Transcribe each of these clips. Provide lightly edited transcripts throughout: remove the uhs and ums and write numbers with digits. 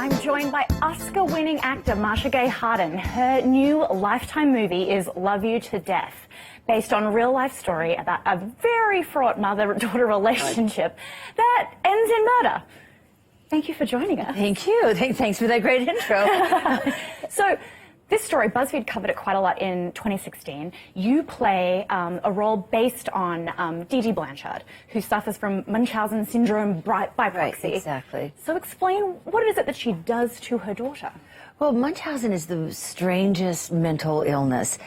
I'm joined by Oscar-winning actor Marcia Gay Harden. Her new Lifetime movie is Love You to Death, based on a real-life story about a very fraught mother-daughter relationship that ends in murder. Thank you for joining us. Thank you. Thanks for that great intro. So, this story, BuzzFeed covered it quite a lot in 2016. You play a role based on Dee Dee Blanchard, who suffers from Munchausen syndrome by proxy. Right, exactly. So explain, what is it that she does to her daughter? Well, Munchausen is the strangest mental illness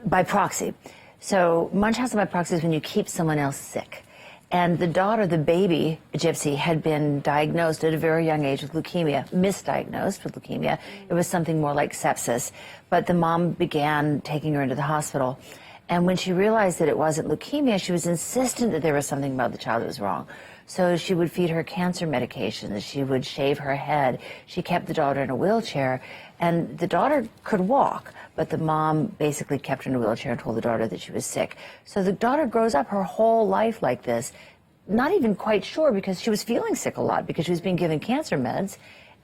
by proxy. So Munchausen by proxy is when you keep someone else sick. And the daughter, the baby, Gypsy, had been diagnosed at a very young age with leukemia, misdiagnosed with leukemia. It was something more like sepsis. But the mom began taking her into the hospital. And when she realized that it wasn't leukemia, she was insistent that there was something about the child that was wrong. So she would feed her cancer medications. She would shave her head. She kept the daughter in a wheelchair. And the daughter could walk, but the mom basically kept her in a wheelchair and told the daughter that she was sick. So the daughter grows up her whole life like this, not even quite sure, because she was feeling sick a lot because she was being given cancer meds.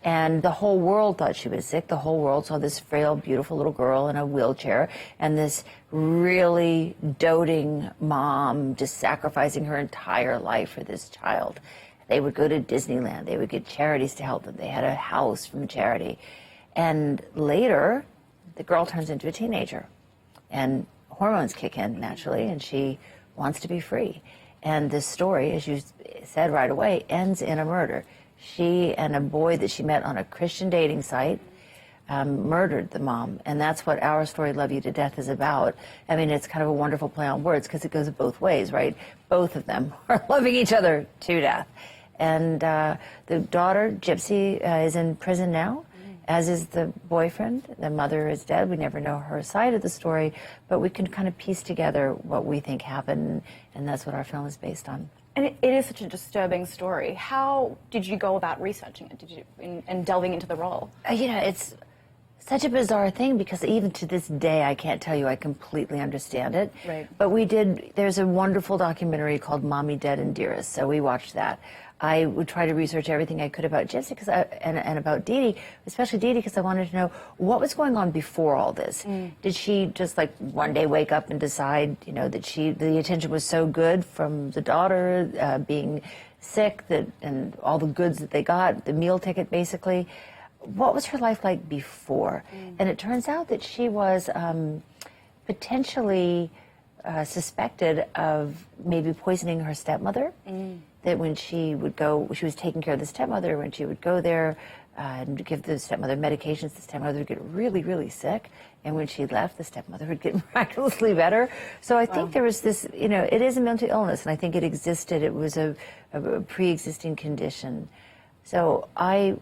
And the whole world thought she was sick. The whole world saw this frail, beautiful little girl in a wheelchair and this really doting mom just sacrificing her entire life for this child. They would go to Disneyland. They would get charities to help them. They had a house from charity. And later, the girl turns into a teenager. And hormones kick in, naturally, and she wants to be free. And this story, as you said right away, ends in a murder. She and a boy that she met on a Christian dating site murdered the mom. And that's what our story, Love You to Death, is about. I mean, it's kind of a wonderful play on words because it goes both ways, right? Both of them are loving each other to death. And the daughter, Gypsy, is in prison now, as is the boyfriend. The mother is dead. We never know her side of the story, but we can kind of piece together what we think happened, and that's what our film is based on. And it is such a disturbing story. How did you go about researching it? Did you and delving into the role? You know, it's such a bizarre thing because even to this day, I can't tell you I completely understand it. Right. But we did. There's a wonderful documentary called Mommy, Dead, and Dearest, so we watched that. I would try to research everything I could about Gypsy and about Dee Dee, especially Dee Dee, because I wanted to know what was going on before all this. Did she just like one day wake up and decide, you know, that the attention was so good from the daughter being sick and all the goods that they got, the meal ticket basically? What was her life like before? And it turns out that she was potentially suspected of maybe poisoning her stepmother. That when she would go, she was taking care of the stepmother, when she would go there and give the stepmother medications, the stepmother would get really, really sick. And when she left, the stepmother would get miraculously better. So I think there was this, you know, it is a mental illness, and I think it existed. It was a pre-existing condition. So I,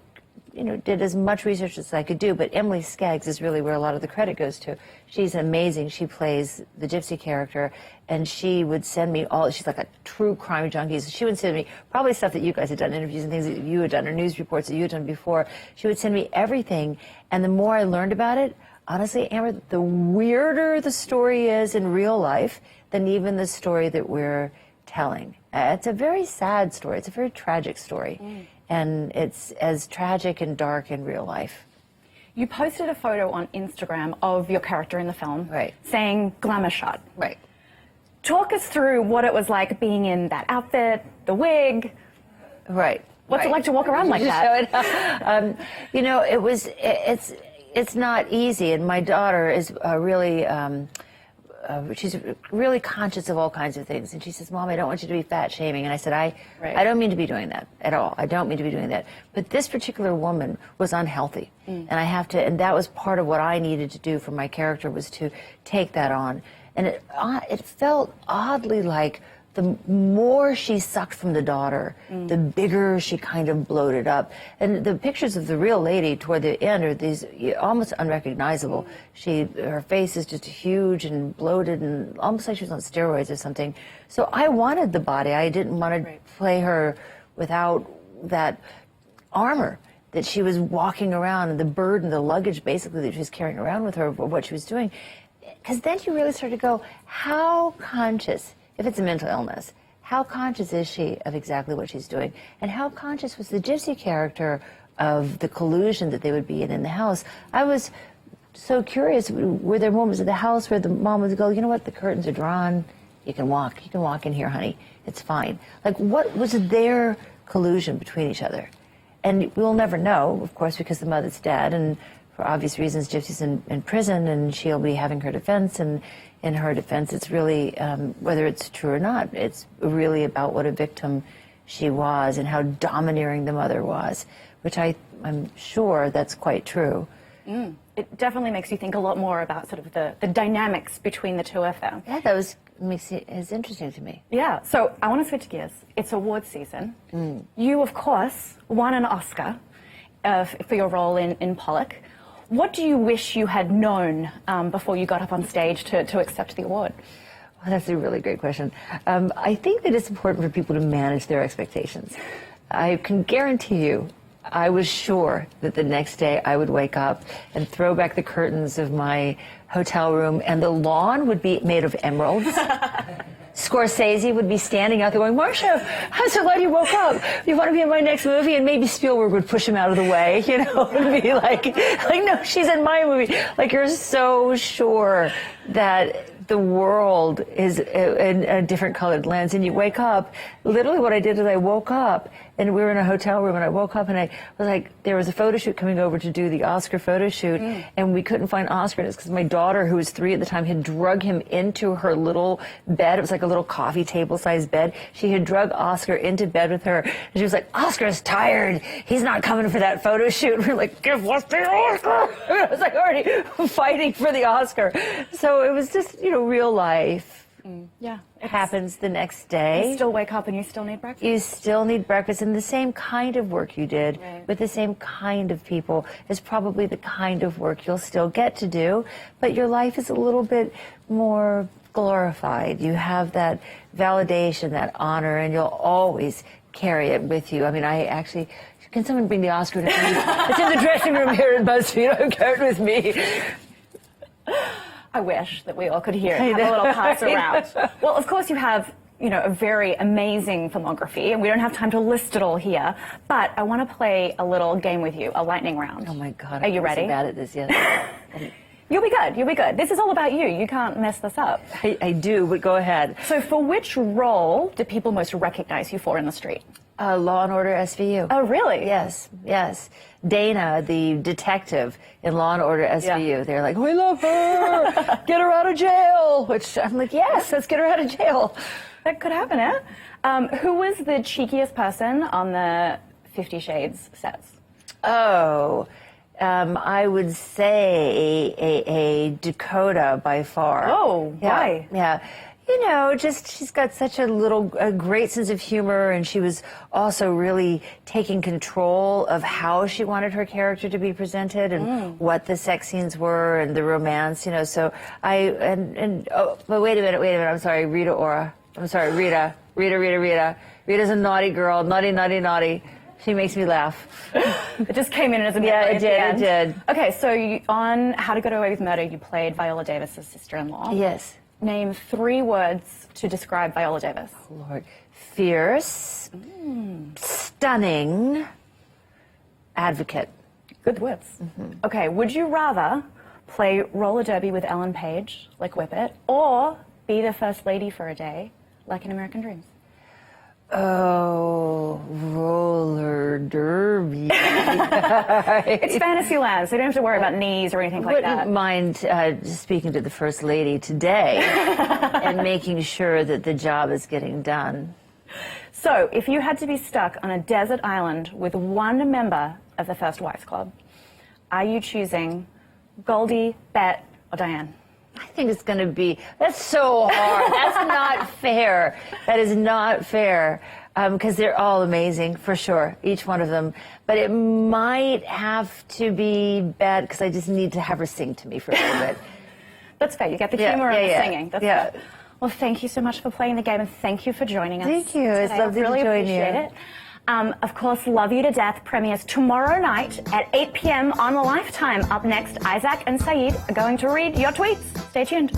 you know, did as much research as I could do, but Emily Skaggs is really where a lot of the credit goes to. She's amazing. She plays the Gypsy character, and she would send me she's like a true crime junkie. So she would send me probably stuff that you guys had done, interviews and things that you had done, or news reports that you had done before. She would send me everything, and the more I learned about it, honestly, Amber, the weirder the story is in real life than even the story that we're telling. It's a very sad story. It's a very tragic story. And it's as tragic and dark in real life. You posted a photo on Instagram of your character in the film, right, saying Glamour Shot. Right. Talk us through what it was like being in that outfit, the wig. Right. What's it like to walk around like that? You know, it's not easy, and my daughter is really. She's really conscious of all kinds of things. And she says, Mom, I don't want you to be fat shaming. And I said, I don't mean to be doing that at all. I don't mean to be doing that. But this particular woman was unhealthy. And and that was part of what I needed to do for my character, was to take that on. And it felt oddly like the more she sucked from the daughter, the bigger she kind of bloated up. And the pictures of the real lady toward the end are these almost unrecognizable. Her face is just huge and bloated and almost like she was on steroids or something. So I wanted the body. I didn't want to play her without that armor that she was walking around, and the burden, the luggage basically that she was carrying around with her, of what she was doing. Because then you really start to go, how conscious, if it's a mental illness, how conscious is she of exactly what she's doing? And how conscious was the Gypsy character of the collusion that they would be in the house. I was so curious, were there moments of the house where the mom would go, you know what, the curtains are drawn, you can walk in here, honey, it's fine. Like, what was their collusion between each other? And we'll never know, of course, because the mother's dead, and for obvious reasons, Gypsy's in prison, and she'll be having her defense, and in her defense, it's really, whether it's true or not, it's really about what a victim she was and how domineering the mother was, which I'm sure that's quite true. It definitely makes you think a lot more about sort of the dynamics between the two of them. Yeah, that makes it as interesting to me. Yeah, so I want to switch gears. It's awards season. You, of course, won an Oscar for your role in Pollock. What do you wish you had known before you got up on stage to accept the award? Well, that's a really great question. I think that it's important for people to manage their expectations. I can guarantee you, I was sure that the next day I would wake up and throw back the curtains of my hotel room and the lawn would be made of emeralds. Scorsese would be standing out there going, Marcia, I'm so glad you woke up. You want to be in my next movie? And maybe Spielberg would push him out of the way, you know, and be like, no, she's in my movie. Like, you're so sure that the world is in a different colored lens, and you wake up. Literally what I did is I woke up, and we were in a hotel room, and I woke up, and I was like, there was a photo shoot coming over to do the Oscar photo shoot, and we couldn't find Oscar, and it's because my daughter, who was 3 at the time, had drug him into her little bed. It was like a little coffee table-sized bed. She had drug Oscar into bed with her, and she was like, Oscar's tired. He's not coming for that photo shoot. We were like, give us the Oscar! I was like already fighting for the Oscar. So it was just, you know, real life. Yeah. It happens the next day. You still wake up and you still need breakfast? You still need breakfast, and the same kind of work you did with the same kind of people is probably the kind of work you'll still get to do, but your life is a little bit more glorified. You have that validation, that honor, and you'll always carry it with you. I mean, I actually... Can someone bring the Oscar to me? It's in the dressing room here at BuzzFeed. I've got it with me. I wish that we all could hear it, have a little pass around. Well, of course you have, you know, a very amazing filmography, and we don't have time to list it all here, but I want to play a little game with you, a lightning round. Oh my God. Are you ready? I'm so bad at this, yes. You'll be good, you'll be good. This is all about you. You can't mess this up. I do, but go ahead. So for which role do people most recognize you for in the street? Law and Order SVU. Oh, really? Yes, yes. Dana, the detective in Law and Order SVU, Yeah. they're like, we love her, get her out of jail. Which I'm like, yes, let's get her out of jail. That could happen, eh? Who was the cheekiest person on the 50 Shades sets? Oh, I would say a Dakota by far. Oh, yeah, why? Yeah. You know, just she's got such a great sense of humor, and she was also really taking control of how she wanted her character to be presented and what the sex scenes were and the romance, you know. So but wait a minute, I'm sorry, Rita Ora. I'm sorry, Rita. Rita's a naughty girl, naughty. She makes me laugh. It just came in as a Yeah, it did. Okay, so on How to Get Away with Murder, you played Viola Davis's sister-in-law. Yes. Name 3 words to describe Viola Davis. Lord. Fierce, stunning, advocate. Good words. Okay, would you rather play roller derby with Ellen Page, like Whip It, or be the first lady for a day, like in American Dreams? Oh, roller derby. It's fantasy land, so you don't have to worry about knees or anything like that. Wouldn't mind speaking to the First Lady today and making sure that the job is getting done. So, if you had to be stuck on a desert island with one member of the First Wives Club, are you choosing Goldie, Bet, or Diane? I think it's going to be, that's so hard. That's not fair. That is not fair. Because they're all amazing, for sure, each one of them. But it might have to be bad because I just need to have her sing to me for a little bit. That's fair. You get the humor and the singing. That's fair. Well, thank you so much for playing the game, and thank you for joining us. Thank you. It's lovely to join you. Appreciate it. Of course, Love You to Death premieres tomorrow night at 8 p.m. on Lifetime. Up next, Isaac and Saeed are going to read your tweets. Stay tuned.